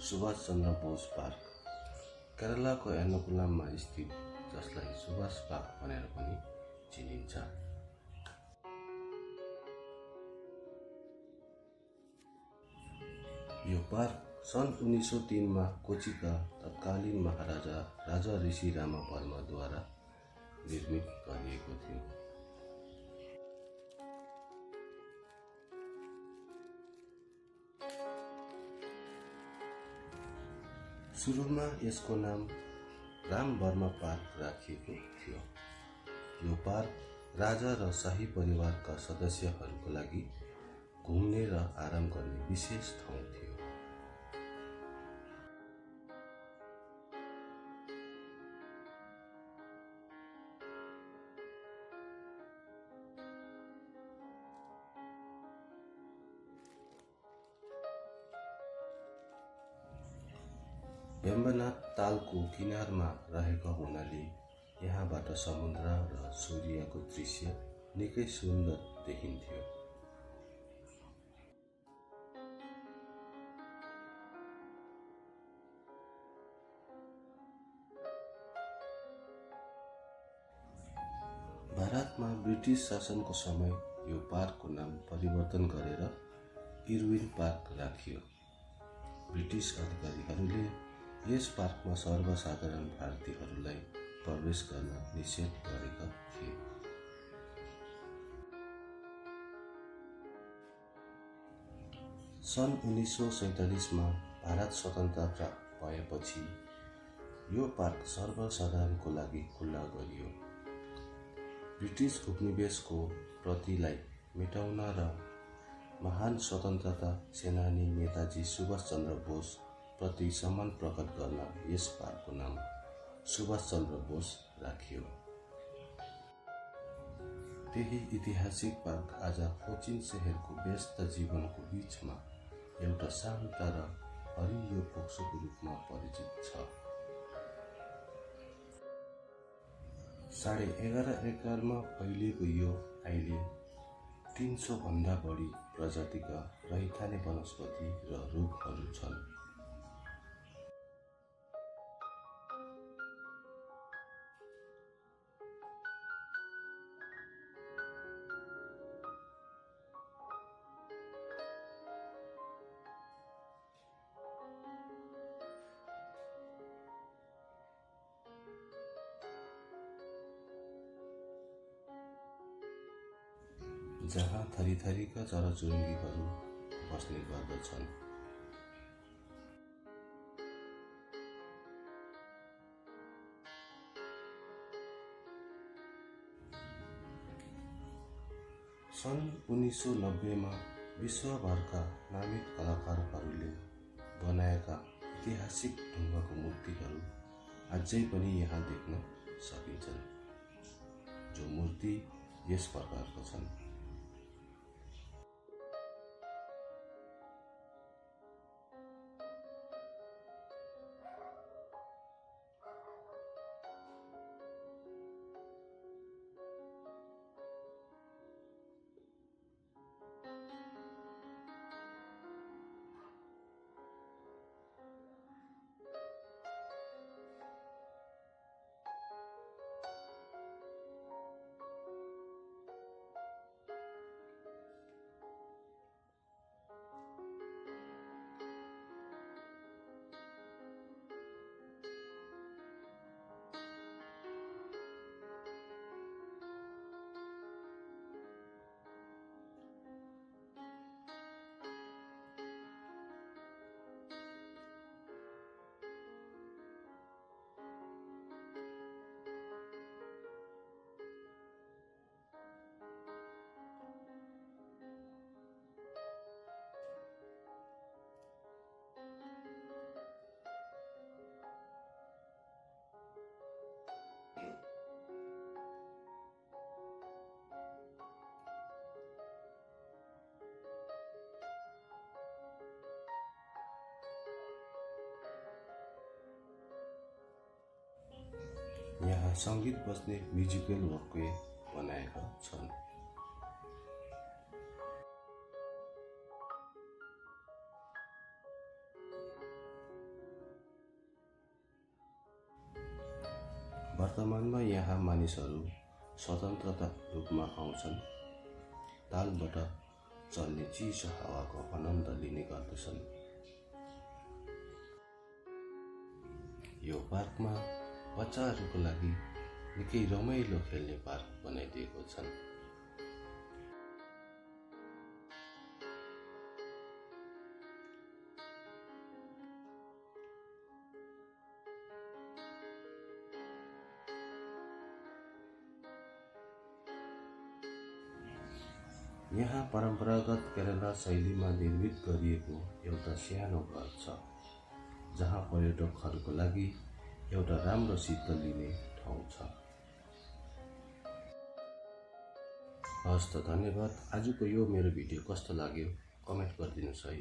Subhash Chandra Bose park केरलाको एर्नाकुलममा स्थित, जसलाई Subhash park भनेर पनि चिनिन्छ। यो पार्क सन् 1903 मा कोचीका तत्कालीन महाराजा राजा ऋषि रामा वर्माद्वारा निर्मित गरिएको थियो। सुरुमा यसको नाम राम वर्मा पार्क राखिएको थियो। यो पार्क राजा र शाही परिवारका सदस्यहरूको लागि घुम्ने र आराम गर्ने विशेष ठाउँ थियो। वेम्बनाथ तालको किनारमा रहेको हुनाले यहाँबाट समुद्र र सूर्यको दृश्य निकै सुन्दर देखिन्थ्यो। भारतमा ब्रिटिस शासनको समय यो पार्कको नाम परिवर्तन गरेर इर्विन पार्क राखियो। ब्रिटिस अधिकारीहरूले यस पार्कमा सर्वसाधारण भारतीयहरूलाई प्रवेश गर्न निषेध गरेका थिए। सन् 1947 मा भारत स्वतन्त्र प्राप्त भएपछि यो पार्क सर्वसाधारणको लागि खुला गरियो। ब्रिटिस उपनिवेशको प्रतिलाई मेटाउन र महान स्वतन्त्रता सेनानी नेताजी सुभाष चन्द्र बोस प्रति सम्मान प्रकट गर्न यस पार्कको नाम सुभाष चन्द्र बोस राखियो। त्यही ऐतिहासिक पार्क आज कोचिन शहरको व्यस्त जीवनको बीचमा एउटा शान्त र हरियो फोक्सोको रूपमा परिचित छ। 11.5 एकरमा फैलिएको यो अहिले 300 भन्दा बढी प्रजातिका रहिखाने वनस्पति र रुखहरू छन्। जहाँ थरीथरीका चराचुरुङ्गीहरू बस्ने गर्दछन्। सन् 1990 मा विश्वभरका नामित कलाकारहरूले बनाएका ऐतिहासिक ढुङ्गाको मूर्तिहरू अझै पनि यहाँ देख्न सकिन्छन्, जो मूर्ति यस प्रकारका छन्। यहाँ सङ्गीत बज्ने म्युजिकल वकवे बनाएका छन्। वर्तमानमा यहाँ मानिसहरू स्वतन्त्रता रूपमा आउँछन्, तालबाट चल्ने चिसो हावाको आनन्द लिने गर्दछन्। यो पार्कमा बच्चाहरूको लागि निकै रमाइलो खेल्ने पार्क बनाइदिएको छन्। यहाँ परम्परागत केरला शैलीमा निर्मित गरिएको एउटा सानो घर छ, जहाँ पर्यटकहरूको लागि एउटा राम्रो शीतल लिने ठाउँ छ। हस् त, धन्यवाद। आजको यो मेरो भिडियो कस्तो लाग्यो कमेन्ट गरिदिनुहोस् है।